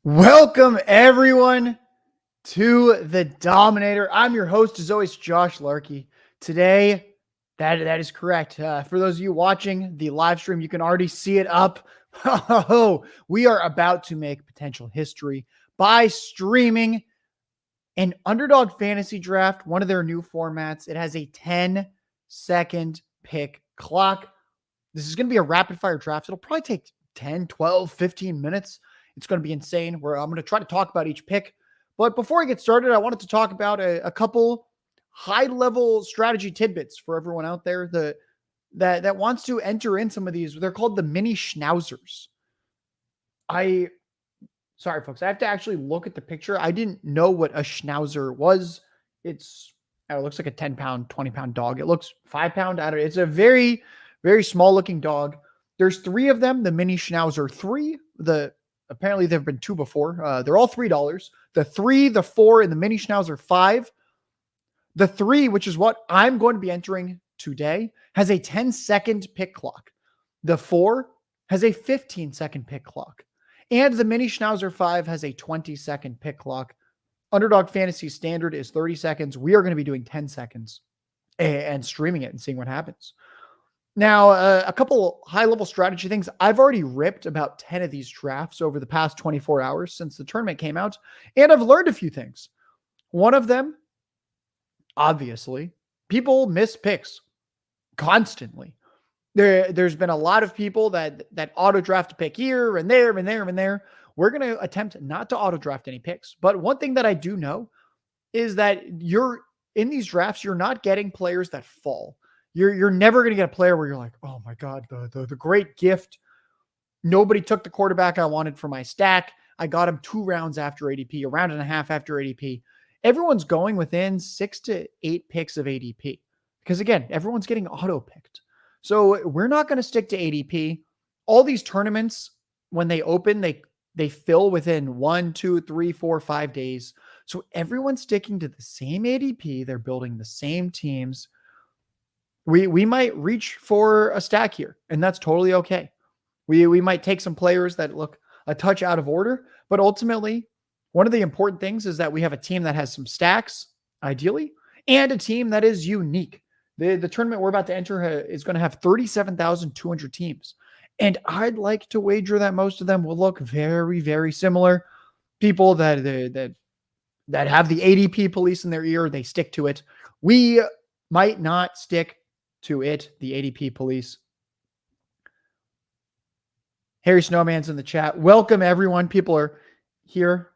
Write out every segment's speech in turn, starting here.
Welcome, everyone, to the Dominator. I'm your host, as always, Josh Larky. Today, that is correct. For those of you watching the live stream, you can already see it up. We are about to make potential history by streaming an Underdog fantasy draft, one of their new formats. It has a 10-second pick clock. This is going to be a rapid-fire draft. It'll probably take 10, 12, 15 minutes. It's going to be insane. Where I'm going to try to talk about each pick. But before I get started, I wanted to talk about a couple high-level strategy tidbits for everyone out there that wants to enter in some of these. They're called the mini Schnauzers. Sorry, folks. I have to actually look at the picture. I didn't know what a Schnauzer was. It looks like a 10-pound, 20-pound dog. It looks 5-pound. It's a very, very small-looking dog. There's 3 of them. The mini Schnauzer 3. Apparently, there have been 2 before. They're all $3. The 3, the 4, and the mini Schnauzer 5. The 3, which is what I'm going to be entering today, has a 10-second pick clock. The 4 has a 15-second pick clock. And the mini Schnauzer 5 has a 20-second pick clock. Underdog Fantasy standard is 30 seconds. We are going to be doing 10 seconds and streaming it and seeing what happens. Now, a couple high-level strategy things. I've already ripped about 10 of these drafts over the past 24 hours since the tournament came out, and I've learned a few things. One of them, obviously, people miss picks constantly. There's been a lot of people that auto-draft a pick here and there and there and there. We're going to attempt not to auto-draft any picks, but one thing that I do know is that in these drafts, you're not getting players that fall. You're never going to get a player where you're like, oh my God, the great gift. Nobody took the quarterback I wanted for my stack. I got him 2 rounds after ADP, a round and a half after ADP. Everyone's going within 6 to 8 picks of ADP because, again, everyone's getting auto-picked. So we're not going to stick to ADP. All these tournaments, when they open, they fill within 1, 2, 3, 4, 5 days. So everyone's sticking to the same ADP. They're building the same teams. We might reach for a stack here, and that's totally okay. We might take some players that look a touch out of order, but ultimately, one of the important things is that we have a team that has some stacks, ideally, and a team that is unique. The tournament we're about to enter is going to have 37,200 teams, and I'd like to wager that most of them will look very, very similar. People that have the ADP police in their ear, they stick to it. We might not stick to it, the ADP police. Harry Snowman's in the chat. Welcome, everyone. People are here.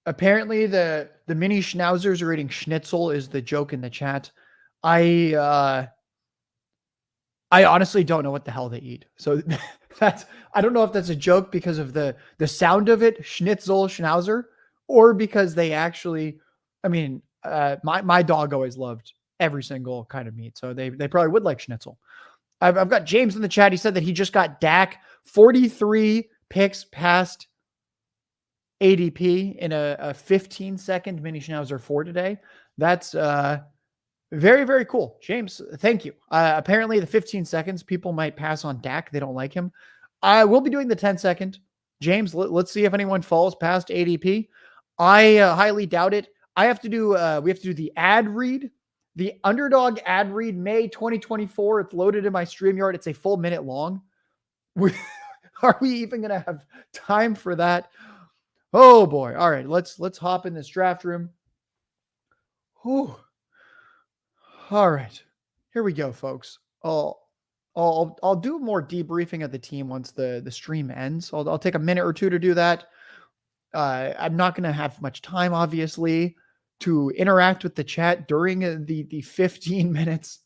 Apparently, the mini Schnauzers are eating schnitzel is the joke in the chat. I honestly don't know what the hell they eat. So I don't know if that's a joke because of the sound of it, schnitzel, Schnauzer, or because they actually, my dog always loved every single kind of meat. So they probably would like schnitzel. I've got James in the chat. He said that he just got Dak 43 picks past ADP in a 15-second mini Schnauzer 4 today. That's very, very cool. James, thank you. Apparently the 15 seconds, people might pass on Dak. They don't like him. I will be doing the 10-second. James, let's see if anyone falls past ADP. I highly doubt it. We have to do the ad read. The Underdog ad read, May 2024. It's loaded in my StreamYard. It's a full minute long. Are we even going to have time for that? Oh boy. All right, let's hop in this draft room. Whew. All right, here we go, folks. I'll do more debriefing of the team once the stream ends. I'll take a minute or two to do that. I'm not going to have much time, obviously, to interact with the chat during the 15 minutes.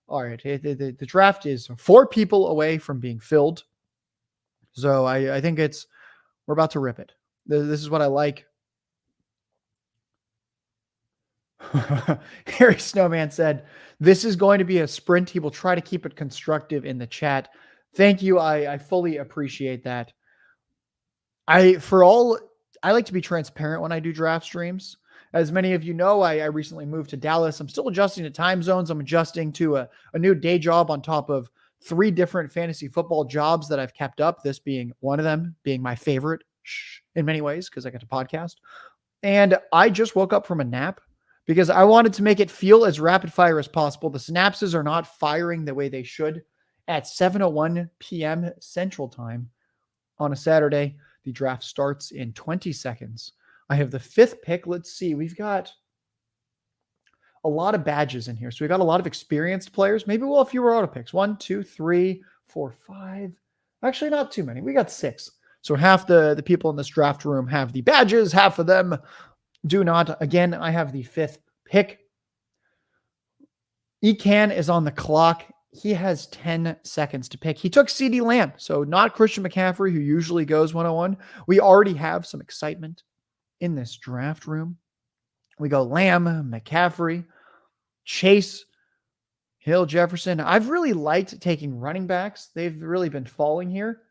All right, the draft is 4 people away from being filled. So I think we're about to rip it. This is what I like. Harry Snowman said, this is going to be a sprint. He will try to keep it constructive in the chat. Thank you. I fully appreciate that. I like to be transparent when I do draft streams. As many of you know, I recently moved to Dallas. I'm still adjusting to time zones. I'm adjusting to a new day job on top of 3 different fantasy football jobs that I've kept up. This being one of them, being my favorite, in many ways because I got to podcast. And I just woke up from a nap because I wanted to make it feel as rapid fire as possible. The synapses are not firing the way they should at 7:01 p.m. Central Time on a Saturday. The draft starts in 20 seconds. I have the 5th pick. Let's see. We've got a lot of badges in here. So we got a lot of experienced players. Maybe we'll have fewer auto picks. 1, 2, 3, 4, 5. Actually, not too many. We got 6. So half the people in this draft room have the badges. Half of them do not. Again, I have the 5th pick. Ecan is on the clock. He has 10 seconds to pick. He took CeeDee Lamb, so not Christian McCaffrey, who usually goes 101. We already have some excitement in this draft room. We go Lamb, McCaffrey, Chase, Hill, Jefferson. I've really liked taking running backs. They've really been falling here.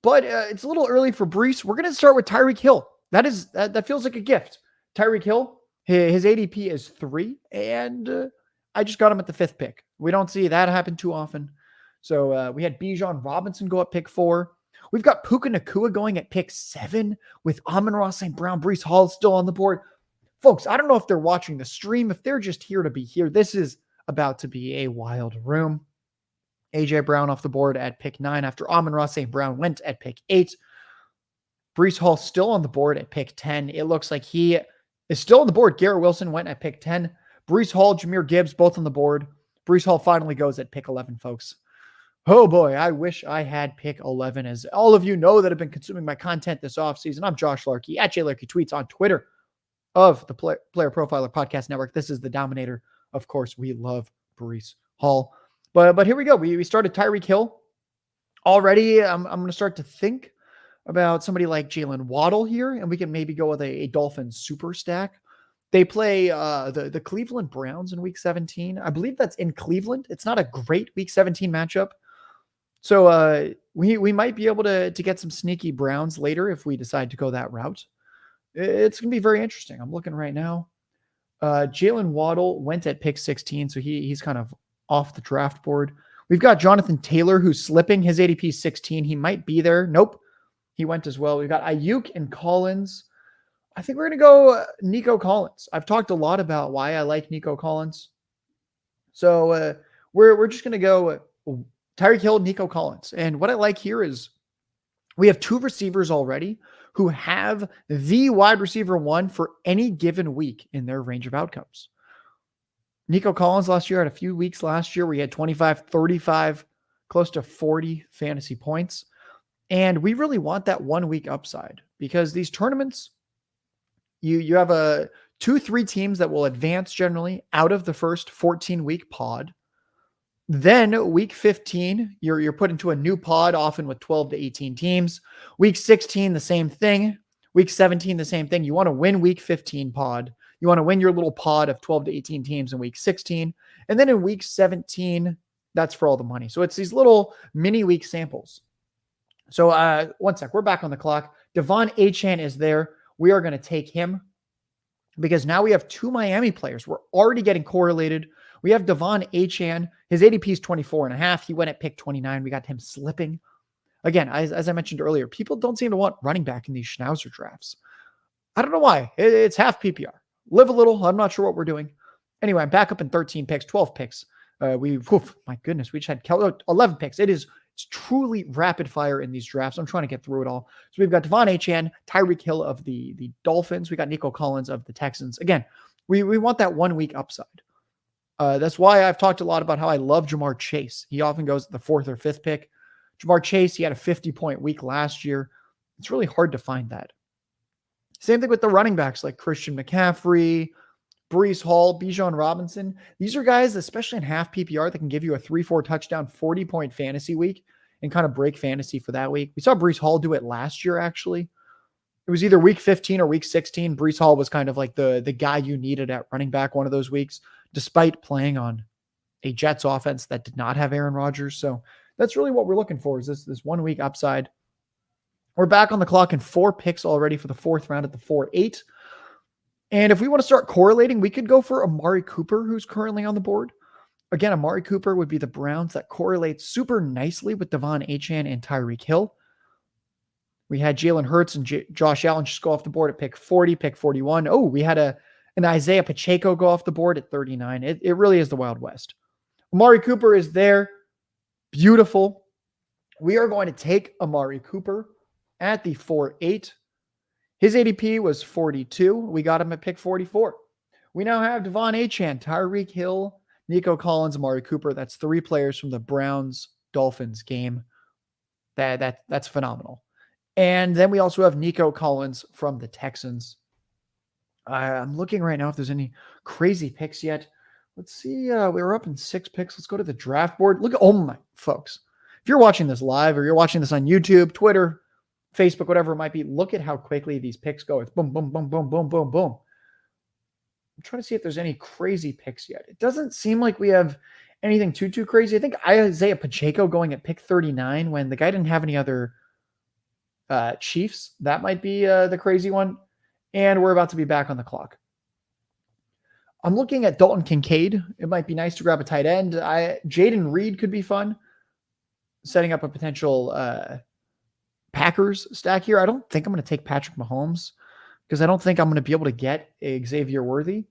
But it's a little early for Brees. We're going to start with Tyreek Hill. That feels like a gift. Tyreek Hill, his ADP is 3, and I just got him at the 5th pick. We don't see that happen too often. So we had Bijan Robinson go at pick 4. We've got Puka Nacua going at pick 7 with Amon-Ra St. Brown, Brees Hall still on the board. Folks, I don't know if they're watching the stream. If they're just here to be here, this is about to be a wild room. A.J. Brown off the board at pick 9 after Amon-Ra St. Brown went at pick 8. Brees Hall still on the board at pick 10. It looks like he is still on the board. Garrett Wilson went at pick 10. Brees Hall, Jahmyr Gibbs, both on the board. Brees Hall finally goes at pick 11, folks. Oh boy, I wish I had pick 11. As all of you know that have been consuming my content this offseason, I'm Josh Larky at JLarky Tweets on Twitter of the Player Profiler Podcast Network. This is the Dominator. Of course, we love Brees Hall. But here we go. We started Tyreek Hill. Already, I'm going to start to think about somebody like Jalen Waddle here, and we can maybe go with a Dolphins super stack. They play the Cleveland Browns in Week 17. I believe that's in Cleveland. It's not a great Week 17 matchup. So we might be able to get some sneaky Browns later if we decide to go that route. It's going to be very interesting. I'm looking right now. Jalen Waddle went at pick 16, so he's kind of off the draft board. We've got Jonathan Taylor, who's slipping. His ADP 16. He might be there. Nope. He went as well. We've got Ayuk and Collins. I think we're going to go Nico Collins. I've talked a lot about why I like Nico Collins. So we're just going to go Tyreek Hill, Nico Collins. And what I like here is we have 2 receivers already who have the wide receiver 1 for any given week in their range of outcomes. Nico Collins last year had a few weeks last year where he had 25, 35, close to 40 fantasy points. And we really want that 1 week upside because these tournaments, you have 2-3 teams that will advance generally out of the first 14-week pod. Then week 15, you're put into a new pod, often with 12 to 18 teams. Week 16, the same thing. Week 17, the same thing. You want to win week 15 pod. You want to win your little pod of 12 to 18 teams in week 16. And then in week 17, that's for all the money. So it's these little mini week samples. So one sec, we're back on the clock. Devon Achane is there. We are going to take him because now we have 2 Miami players. We're already getting correlated. We have Devon Achane. His ADP is 24.5. He went at pick 29. We got him slipping. Again, as I mentioned earlier, people don't seem to want running back in these Schnauzer drafts. I don't know why. It's half PPR. Live a little. I'm not sure what we're doing. Anyway, I'm back up in 13 picks, 12 picks. My goodness, we just had 11 picks. It's truly rapid fire in these drafts. I'm trying to get through it all. So we've got Devon Achane, Tyreek Hill of the Dolphins. We got Nico Collins of the Texans. Again, we want that 1 week upside. That's why I've talked a lot about how I love Jamar Chase. He often goes the 4th or 5th pick. Jamar Chase, he had a 50-point week last year. It's really hard to find that. Same thing with the running backs like Christian McCaffrey, Brees Hall, Bijan Robinson. These are guys, especially in half PPR, that can give you a 3-4 touchdown, 40-point fantasy week and kind of break fantasy for that week. We saw Brees Hall do it last year, actually. It was either week 15 or week 16. Brees Hall was kind of like the guy you needed at running back one of those weeks, despite playing on a Jets offense that did not have Aaron Rodgers. So that's really what we're looking for, is this 1 week upside. We're back on the clock in 4 picks already for the 4th round at the 4-8. And if we want to start correlating, we could go for Amari Cooper, who's currently on the board. Again, Amari Cooper would be the Browns. That correlates super nicely with Devon Achane and Tyreek Hill. We had Jalen Hurts and Josh Allen just go off the board at pick 40, pick 41. Oh, we had an Isaiah Pacheco go off the board at 39. It really is the Wild West. Amari Cooper is there. Beautiful. We are going to take Amari Cooper at the 4-8. His ADP was 42. We got him at pick 44. We now have Devon Achane, Tyreek Hill, Nico Collins, Amari Cooper. That's 3 players from the Browns-Dolphins game. That's phenomenal. And then we also have Nico Collins from the Texans. I'm looking right now if there's any crazy picks yet. Let's see. We were up in 6 picks. Let's go to the draft board. Look at, oh my, folks. If you're watching this live or you're watching this on YouTube, Twitter, Facebook, whatever it might be, look at how quickly these picks go. It's boom, boom, boom, boom, boom, boom, boom. I'm trying to see if there's any crazy picks yet. It doesn't seem like we have anything too crazy. I think Isaiah Pacheco going at pick 39 when the guy didn't have any other Chiefs. That might be the crazy one. And we're about to be back on the clock. I'm looking at Dalton Kincaid. It might be nice to grab a tight end. Jaden Reed could be fun. Setting up a potential Packers stack here. I don't think I'm going to take Patrick Mahomes because I don't think I'm going to be able to get a Xavier Worthy.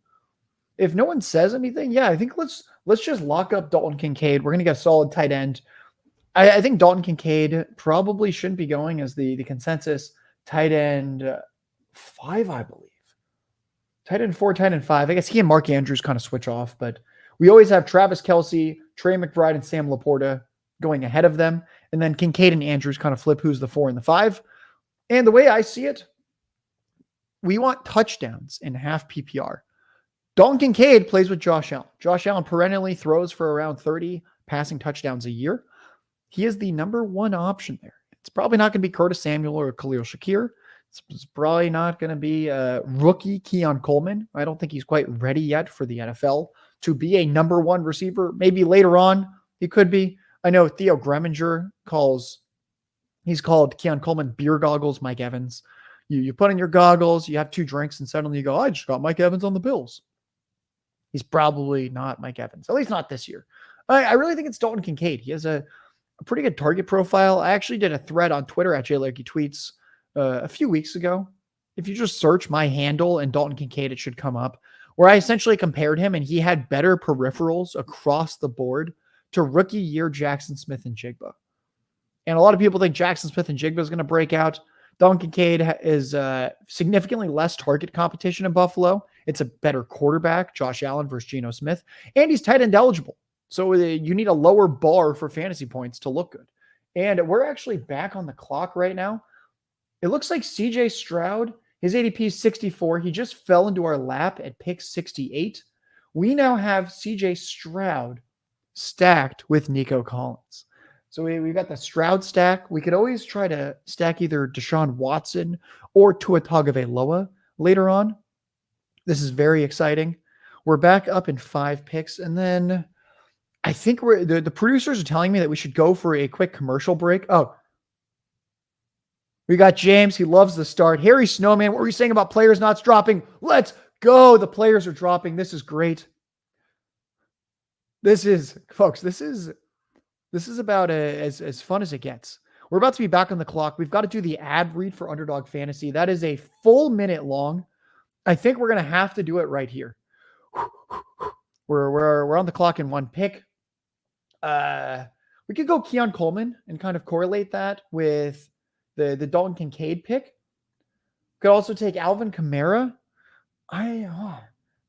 If no one says anything, yeah, I think let's just lock up Dalton Kincaid. We're going to get a solid tight end. I think Dalton Kincaid probably shouldn't be going as the consensus tight end 5, I believe. Tight end 4, tight end 5. I guess he and Mark Andrews kind of switch off, but we always have Travis Kelce, Trey McBride, and Sam Laporta going ahead of them. And then Kincaid and Andrews kind of flip who's the 4 and the 5. And the way I see it, we want touchdowns in half PPR. Dalton Kincaid plays with Josh Allen. Josh Allen perennially throws for around 30 passing touchdowns a year. He is the number 1 option there. It's probably not going to be Curtis Samuel or Khalil Shakir. It's probably not going to be rookie Keon Coleman. I don't think he's quite ready yet for the NFL to be a number 1 receiver. Maybe later on he could be. I know Theo Greminger he's called Keon Coleman beer goggles Mike Evans. You put on your goggles, you have 2 drinks, and suddenly you go, I just got Mike Evans on the Bills. He's probably not Mike Evans, at least not this year. I really think it's Dalton Kincaid. He has a pretty good target profile. I actually did a thread on Twitter at Larky Tweets a few weeks ago. If you just search my handle and Dalton Kincaid, it should come up, where I essentially compared him, and he had better peripherals across the board to rookie year Jackson Smith-Njigba. And a lot of people think Jackson Smith-Njigba is going to break out. Dalton Kincaid is significantly less target competition in Buffalo. It's a better quarterback, Josh Allen versus Geno Smith, and he's tight end eligible. So you need a lower bar for fantasy points to look good. And we're actually back on the clock right now. It looks like CJ Stroud, his ADP is 64. He just fell into our lap at pick 68. We now have CJ Stroud stacked with Nico Collins. So we've got the Stroud stack. We could always try to stack either Deshaun Watson or Tua Tagovailoa later on. This is very exciting. We're back up in 5 picks. And then I think the producers are telling me that we should go for a quick commercial break. Oh, we got James. He loves the start. Harry Snowman, what were you saying about players not dropping? Let's go. The players are dropping. This is great. Folks, this is about as fun as it gets. We're about to be back on the clock. We've got to do the ad read for Underdog Fantasy. That is a full minute long. I think we're going to have to do it right here. We're on the clock in 1 pick. We could go Keon Coleman and kind of correlate that with the Dalton Kincaid pick. Could also take Alvin Kamara.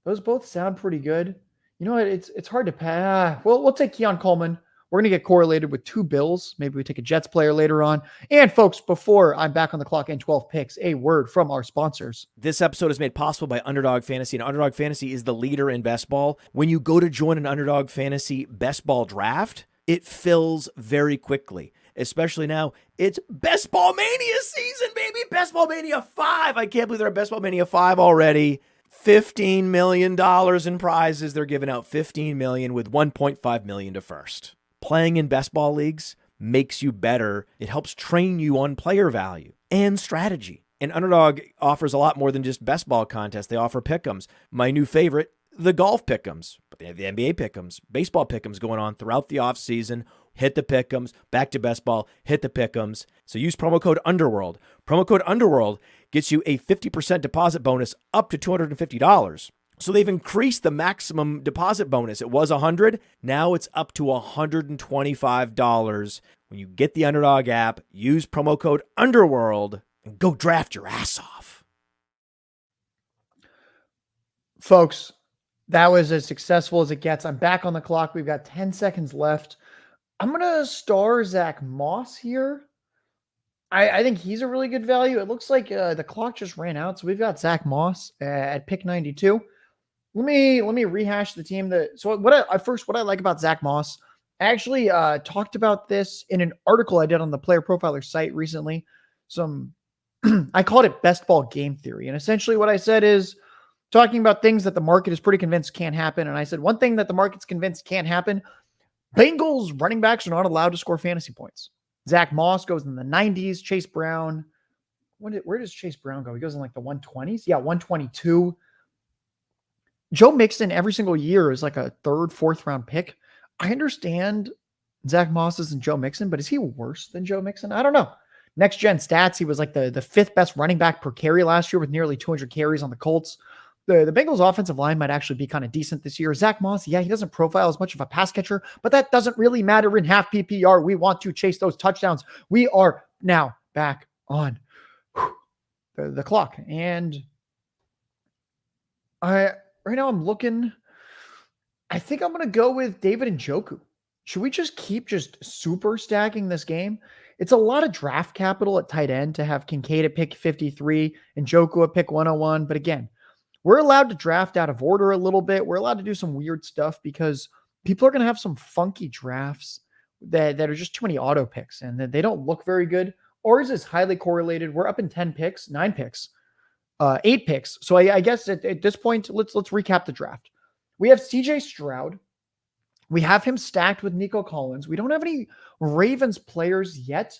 Those both sound pretty good. You know what? It's hard to pass. Well, we'll take Keon Coleman. We're going to get correlated with 2 Bills. Maybe we take a Jets player later on. And folks, before I'm back on the clock in 12 picks, a word from our sponsors. This episode is made possible by Underdog Fantasy, and Underdog Fantasy is the leader in best ball. When you go to join an Underdog Fantasy best ball draft, it fills very quickly. Especially now, it's Best Ball Mania season, baby. Best Ball Mania 5. I can't believe they're at Best Ball Mania 5 already. $15 million in prizes. They're giving out $15 million with $1.5 million to first. Playing in best ball leagues makes you better. It helps train you on player value and strategy. And Underdog offers a lot more than just best ball contests. They offer pick'ems. My new favorite, the golf pick'ems. But they have the NBA pick'ems, baseball pick'ems going on throughout the offseason. hit the pick'ems, back to best ball, hit the pick'ems. So use promo code Underworld. Promo code Underworld gets you a 50% deposit bonus up to $250. So they've increased the maximum deposit bonus. It was $100. Now it's up to $125. When you get the Underdog app, use promo code Underworld and go draft your ass off. Folks, that was as successful as it gets. I'm back on the clock. We've got 10 seconds left. I'm going to star Zach Moss here. I think he's a really good value. It looks like the clock just ran out, so we've got Zach Moss at pick 92. Let me rehash the team. What I like about Zach Moss, I actually talked about this in an article I did on the Player Profiler site recently. I called it best ball game theory, and essentially what I said is talking about things that the market is pretty convinced can't happen. And I said one thing that the market's convinced can't happen: Bengals running backs are not allowed to score fantasy points. Zach Moss goes in the 90s. Chase Brown, where does Chase Brown go? He goes in like the 120s. Yeah, 122. Joe Mixon every single year is like a third, fourth round pick. I understand Zach Moss isn't Joe Mixon, but is he worse than Joe Mixon? I don't know. Next gen stats, he was like the fifth best running back per carry last year with nearly 200 carries on the Colts. The Bengals offensive line might actually be kind of decent this year. Zach Moss, yeah, he doesn't profile as much of a pass catcher, but that doesn't really matter in half PPR. We want to chase those touchdowns. We are now back on the clock. And right now I'm looking, I think I'm going to go with David Njoku. Should we just keep super stacking this game? It's a lot of draft capital at tight end to have Kincaid at pick 53 and Njoku at pick 101. But again, we're allowed to draft out of order a little bit. We're allowed to do some weird stuff because people are going to have some funky drafts that are just too many auto picks and that they don't look very good. Ours is highly correlated. We're up in 10 picks, 9 picks, 8 picks. So I guess at this point, let's recap the draft. We have CJ Stroud. We have him stacked with Nico Collins. We don't have any Ravens players yet.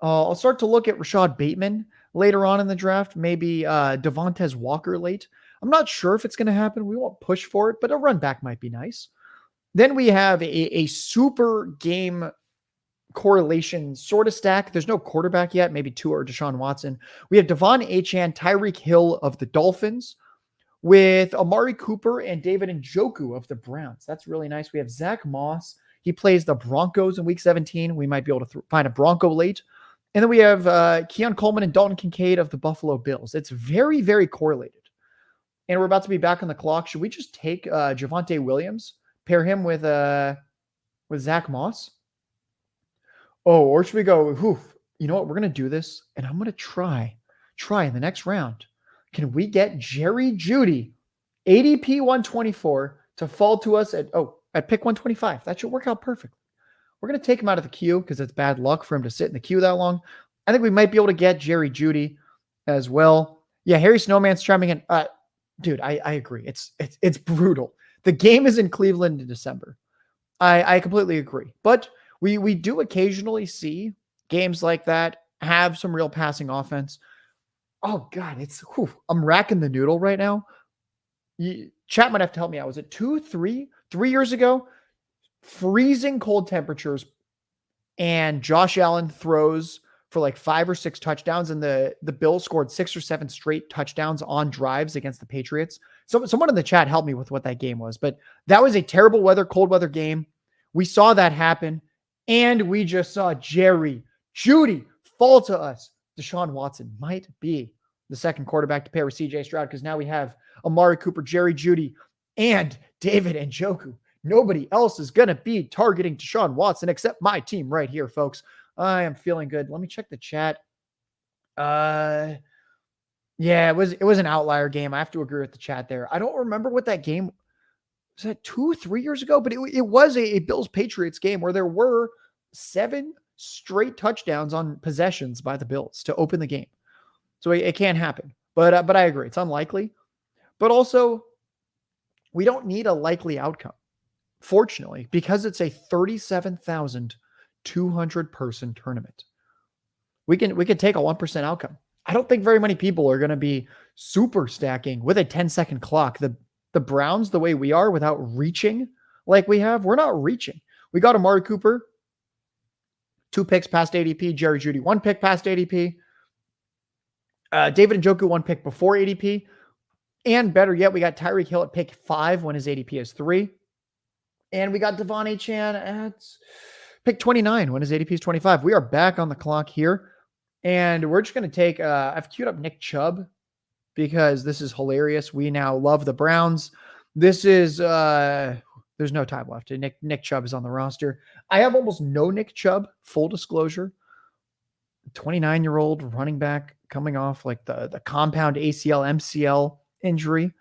I'll start to look at Rashad Bateman later on in the draft, maybe Devontae Walker late. I'm not sure if it's going to happen. We won't push for it, but a run back might be nice. Then we have a super game correlation sort of stack. There's no quarterback yet, maybe Tua or Deshaun Watson. We have Devon Achane, Tyreek Hill of the Dolphins with Amari Cooper and David Njoku of the Browns. That's really nice. We have Zach Moss. He plays the Broncos in week 17. We might be able to find a Bronco late. And then we have Keon Coleman and Dalton Kincaid of the Buffalo Bills. It's very, very correlated. And we're about to be back on the clock. Should we just take Javonte Williams, pair him with Zach Moss? Oh, or should we go, you know what? We're going to do this, and I'm going to try in the next round. Can we get Jerry Jeudy, ADP 124, to fall to us at pick 125? That should work out perfectly. We're going to take him out of the queue because it's bad luck for him to sit in the queue that long. I think we might be able to get Jerry Jeudy as well. Yeah, Harry Snowman's chiming in. Dude, I agree. It's brutal. The game is in Cleveland in December. I completely agree. But we do occasionally see games like that have some real passing offense. Oh, God, I'm racking the noodle right now. Chat might have to help me out. Was it 3 years ago? Freezing cold temperatures, and Josh Allen throws for like 5 or 6 touchdowns, and the Bills scored 6 or 7 straight touchdowns on drives against the Patriots. So someone in the chat helped me with what that game was, but that was a terrible weather, cold weather game. We saw that happen, and we just saw Jerry Jeudy fall to us. Deshaun Watson might be the second quarterback to pair with CJ Stroud because now we have Amari Cooper, Jerry Jeudy, and David Njoku. Nobody else is going to be targeting Deshaun Watson except my team right here, folks. I am feeling good. Let me check the chat. Yeah, it was an outlier game. I have to agree with the chat there. I don't remember what that game was. That 3 years ago, but it was a Bills Patriots game where there were 7 straight touchdowns on possessions by the Bills to open the game. So it can't happen. But I agree. It's unlikely. But also, we don't need a likely outcome. Fortunately, because it's a 37,200 person tournament, we can take a 1% outcome. I don't think very many people are going to be super stacking with a 10-second clock. The Browns, the way we are, without reaching like we have, we're not reaching. We got Amari Cooper 2 picks past ADP. Jerry Jeudy, 1 pick past ADP. David Njoku, 1 pick before ADP. And better yet, we got Tyreek Hill at pick 5 when his ADP is 3. And we got Devon Achane at pick 29 when his ADP is 25. We are back on the clock here. And we're just going to take, I've queued up Nick Chubb because this is hilarious. We now love the Browns. This is, there's no time left. Nick Chubb is on the roster. I have almost no Nick Chubb, full disclosure. 29-year-old running back coming off like the compound ACL, MCL injury.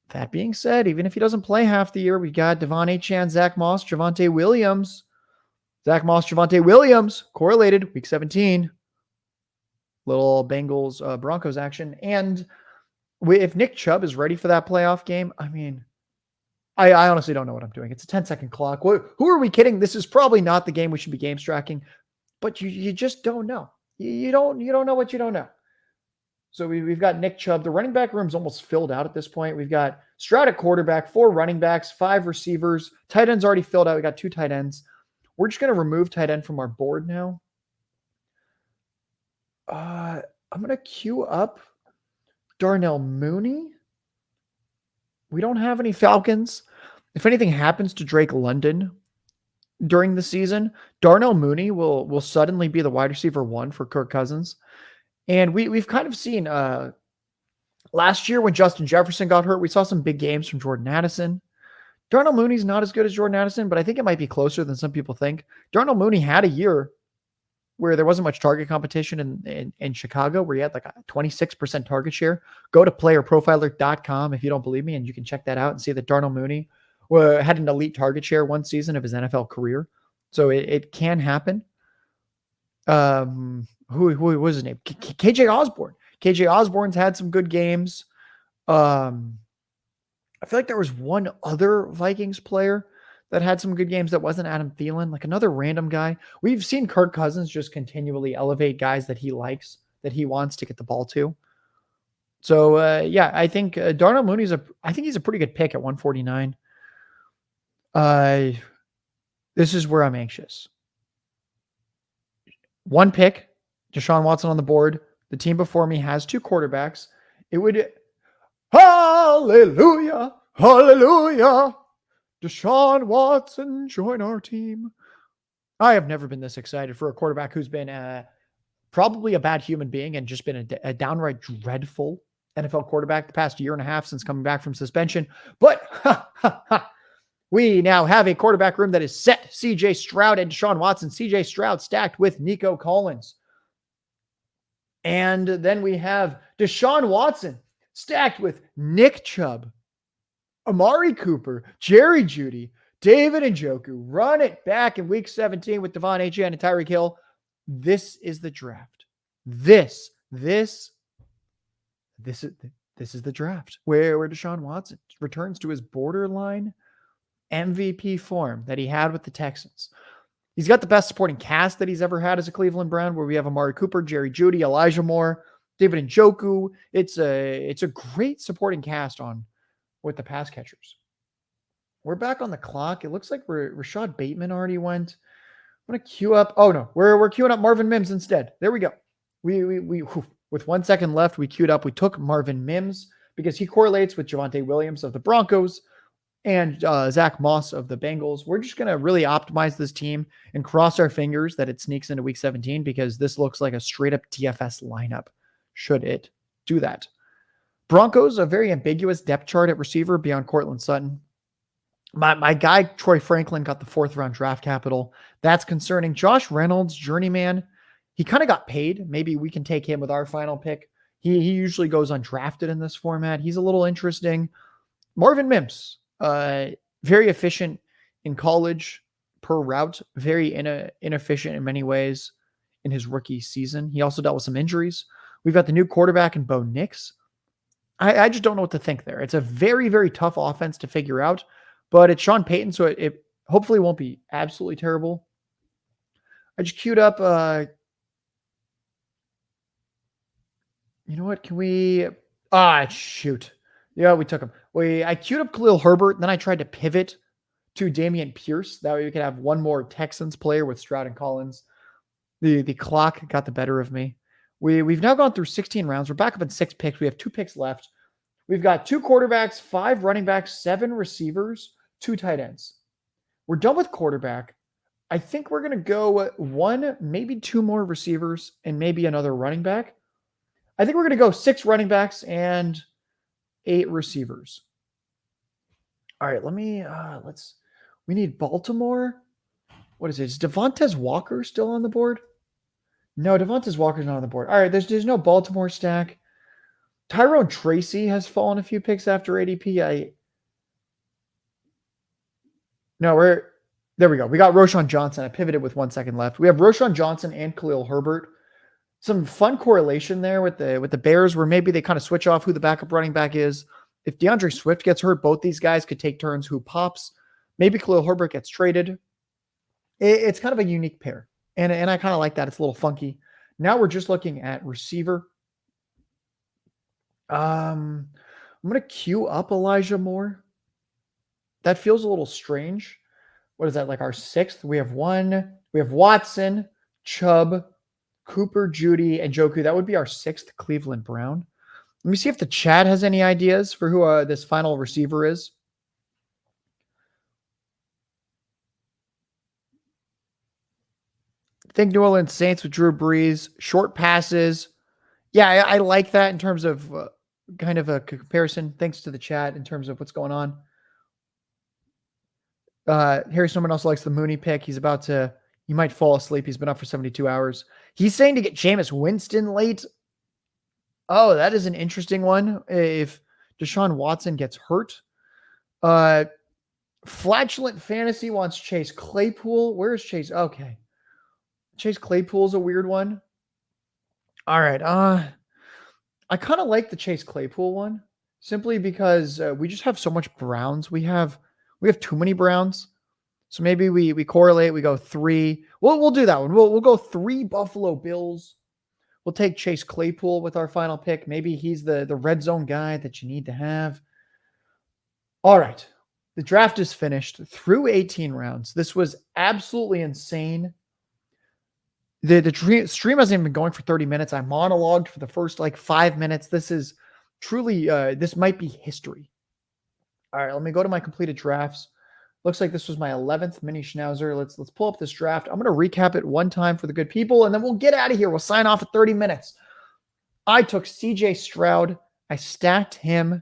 That being said, even if he doesn't play half the year, we got Devon Achane, Zach Moss, Javonte Williams. Zach Moss, Javonte Williams, correlated, week 17. Little Bengals, Broncos action. And if Nick Chubb is ready for that playoff game, I mean, I honestly don't know what I'm doing. It's a 10-second clock. Who are we kidding? This is probably not the game we should be game tracking, but you just don't know. You don't know what you don't know. So we've got Nick Chubb. The running back room's almost filled out at this point. We've got Stroud at quarterback, 4 running backs, 5 receivers. Tight end's already filled out. We got 2 tight ends. We're just going to remove tight end from our board now. I'm going to queue up Darnell Mooney. We don't have any Falcons. If anything happens to Drake London during the season, Darnell Mooney will suddenly be the wide receiver 1 for Kirk Cousins. And we've kind of seen last year when Justin Jefferson got hurt, we saw some big games from Jordan Addison. Darnell Mooney's not as good as Jordan Addison, but I think it might be closer than some people think. Darnell Mooney had a year where there wasn't much target competition in Chicago, where he had like a 26% target share. Go to playerprofiler.com if you don't believe me, and you can check that out and see that Darnell Mooney had an elite target share one season of his NFL career. So it can happen. Who was his name? KJ Osborne. KJ Osborne's had some good games. I feel like there was one other Vikings player that had some good games that wasn't Adam Thielen, like another random guy. We've seen Kirk Cousins just continually elevate guys that he likes, that he wants to get the ball to. So, yeah, I think Darnell Mooney's I think he's a pretty good pick at 149. This is where I'm anxious. 1 pick, Deshaun Watson on the board. The team before me has 2 quarterbacks. It would, hallelujah, hallelujah. Deshaun Watson, join our team. I have never been this excited for a quarterback who's been probably a bad human being and just been a downright dreadful NFL quarterback the past year and a half since coming back from suspension. But we now have a quarterback room that is set. CJ Stroud and Deshaun Watson. CJ Stroud stacked with Nico Collins. And then we have Deshaun Watson stacked with Nick Chubb, Amari Cooper, Jerry Jeudy, David Njoku. Run it back in week 17 with Devon Achane and Tyreek Hill. This is the draft. This is the draft where Deshaun Watson returns to his borderline MVP form that he had with the Texans. He's got the best supporting cast that he's ever had as a Cleveland Brown, where we have Amari Cooper, Jerry Jeudy, Elijah Moore, David Njoku. It's a great supporting cast with the pass catchers. We're back on the clock. It looks like Rashad Bateman already went. I'm going to queue up. Oh no, we're queuing up Marvin Mims instead. There we go. We with 1 second left, we queued up. We took Marvin Mims because he correlates with Javonte Williams of the Broncos and Zach Moss of the Bengals. We're just going to really optimize this team and cross our fingers that it sneaks into week 17, because this looks like a straight up DFS lineup should it do that. Broncos, a very ambiguous depth chart at receiver beyond Cortland Sutton. My guy, Troy Franklin, got the 4th round draft capital. That's concerning. Josh Reynolds, journeyman, he kind of got paid. Maybe we can take him with our final pick. He usually goes undrafted in this format. He's a little interesting. Marvin Mims, very efficient in college per route, very inefficient in many ways in his rookie season. He also dealt with some injuries. We've got the new quarterback in Bo Nix. I just don't know what to think there. It's a very, very tough offense to figure out, but it's Sean Payton, so it hopefully won't be absolutely terrible. I just queued up, you know what? Can we, shoot. Yeah, we took him. I queued up Khalil Herbert, then I tried to pivot to Dameon Pierce. That way we could have one more Texans player with Stroud and Collins. The clock got the better of me. We've now gone through 16 rounds. We're back up in 6 picks. We have 2 picks left. We've got 2 quarterbacks, 5 running backs, 7 receivers, 2 tight ends. We're done with quarterback. I think we're going to go 1, maybe 2 more receivers and maybe another running back. I think we're going to go 6 running backs and 8 receivers. All right, we need Baltimore. What is it? Is Devontae Walker still on the board? No, Devontae Walker's not on the board. All right, there's no Baltimore stack. Tyrone Tracy has fallen a few picks after ADP. There we go. We got Roschon Johnson. I pivoted with 1 second left. We have Roschon Johnson and Khalil Herbert. Some fun correlation there with the Bears, where maybe they kind of switch off who the backup running back is. If DeAndre Swift gets hurt, both these guys could take turns who pops. Maybe Khalil Herbert gets traded. It's kind of a unique pair, and I kind of like that. It's a little funky. Now we're just looking at receiver. I'm going to queue up Elijah Moore. That feels a little strange. What is that, like our 6th? We have Watson, Chubb, Cooper, Jeudy, and Njoku. That would be our 6th Cleveland Brown. Let me see if the chat has any ideas for who this final receiver is. I think New Orleans Saints with Drew Brees, short passes. Yeah, I like that in terms of kind of a comparison. Thanks to the chat in terms of what's going on. Harry Snowman also likes the Mooney pick. He might fall asleep. He's been up for 72 hours. He's saying to get Jameis Winston late. Oh, that is an interesting one. If Deshaun Watson gets hurt. Flatulent Fantasy wants Chase Claypool. Where is Chase? Okay. Chase Claypool's a weird one. All right. I kind of like the Chase Claypool one simply because we just have so much Browns. We have too many Browns. So maybe we correlate. We go 3. We'll do that one. We'll go 3 Buffalo Bills. We'll take Chase Claypool with our final pick. Maybe he's the red zone guy that you need to have. All right. The draft is finished through 18 rounds. This was absolutely insane. The stream hasn't even been going for 30 minutes. I monologued for the first 5 minutes. This is truly, this might be history. All right, let me go to my completed drafts. Looks like this was my 11th mini Schnauzer. Let's pull up this draft. I'm going to recap it one time for the good people, and then we'll get out of here. We'll sign off at 30 minutes. I took CJ Stroud. I stacked him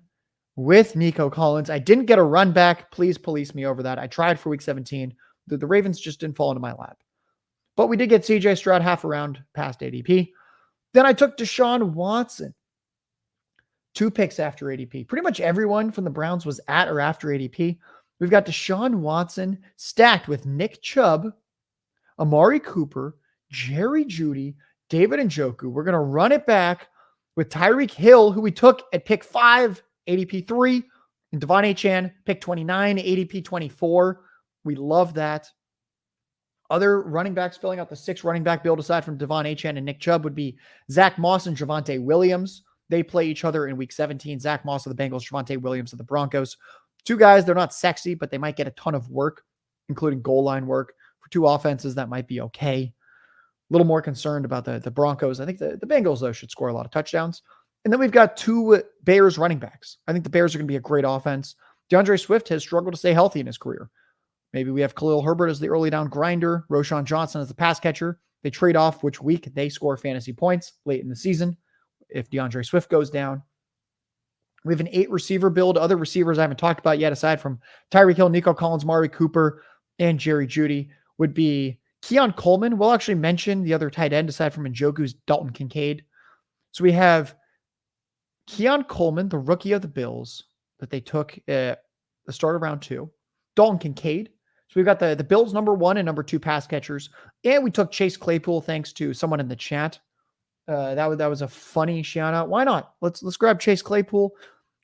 with Nico Collins. I didn't get a run back. Please police me over that. I tried for week 17. The Ravens just didn't fall into my lap. But we did get CJ Stroud half a round past ADP. Then I took Deshaun Watson. 2 picks after ADP. Pretty much everyone from the Browns was at or after ADP. We've got Deshaun Watson stacked with Nick Chubb, Amari Cooper, Jerry Jeudy, David Njoku. We're going to run it back with Tyreek Hill, who we took at pick 5, ADP 3, and Devon Achane, pick 29, ADP 24. We love that. Other running backs filling out the 6 running back build aside from Devon Achane and Nick Chubb would be Zach Moss and Javonte Williams. They play each other in week 17. Zach Moss of the Bengals, Javonte Williams of the Broncos. 2 guys, they're not sexy, but they might get a ton of work, including goal line work. For 2 offenses, that might be okay. A little more concerned about the Broncos. I think the Bengals, though, should score a lot of touchdowns. And then we've got 2 Bears running backs. I think the Bears are going to be a great offense. DeAndre Swift has struggled to stay healthy in his career. Maybe we have Khalil Herbert as the early down grinder, Roschon Johnson as the pass catcher. They trade off which week they score fantasy points late in the season if DeAndre Swift goes down. We have an 8 receiver build. Other receivers I haven't talked about yet, aside from Tyreek Hill, Nico Collins, Amari Cooper, and Jerry Jeudy, would be Keon Coleman. We'll actually mention the other tight end aside from Njoku's Dalton Kincaid. So we have Keon Coleman, the rookie of the Bills that they took at the start of round 2. Dalton Kincaid. So we've got the Bills number 1 and number 2 pass catchers. And we took Chase Claypool thanks to someone in the chat. That was a funny shout out. Why not? Let's grab Chase Claypool.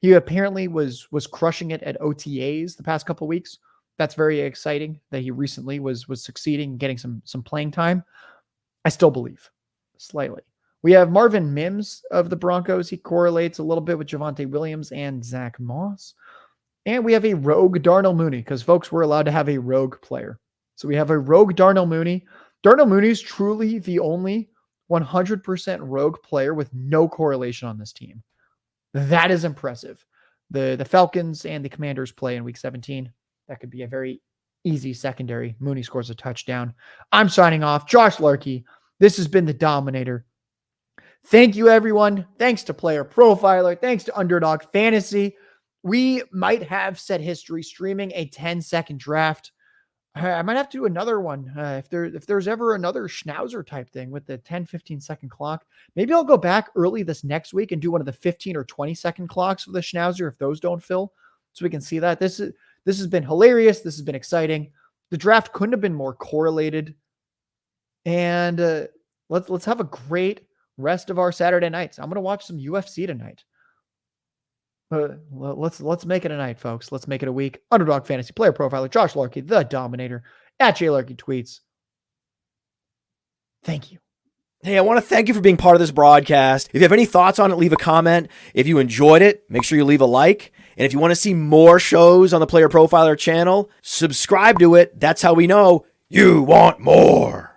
He apparently was crushing it at OTAs the past couple of weeks. That's very exciting that he recently was succeeding, getting some playing time. I still believe slightly. We have Marvin Mims of the Broncos. He correlates a little bit with Javonte Williams and Zach Moss. And we have a rogue Darnell Mooney because, folks, we're allowed to have a rogue player. So we have a rogue Darnell Mooney. Darnell Mooney's truly the only 100% rogue player with no correlation on this team. That is impressive. The Falcons and the Commanders play in week 17. That could be a very easy secondary. Mooney scores a touchdown. I'm signing off. Josh Larky. This has been the Dominator. Thank you, everyone. Thanks to Player Profiler. Thanks to Underdog Fantasy. We might have set history streaming a 10-second draft. I might have to do another one. If there's ever another Schnauzer type thing with the 10, 15-second clock, maybe I'll go back early this next week and do one of the 15 or 20-second clocks for the Schnauzer if those don't fill, so we can see that. This has been hilarious. This has been exciting. The draft couldn't have been more correlated. And let's have a great rest of our Saturday nights. I'm going to watch some UFC tonight. Let's make it a night, folks. Let's make it a week. Underdog Fantasy Player Profiler, Josh Larky, the Dominator, at JLarky Tweets. Thank you. Hey, I want to thank you for being part of this broadcast. If you have any thoughts on it, leave a comment. If you enjoyed it, make sure you leave a like. And if you want to see more shows on the Player Profiler channel, subscribe to it. That's how we know you want more.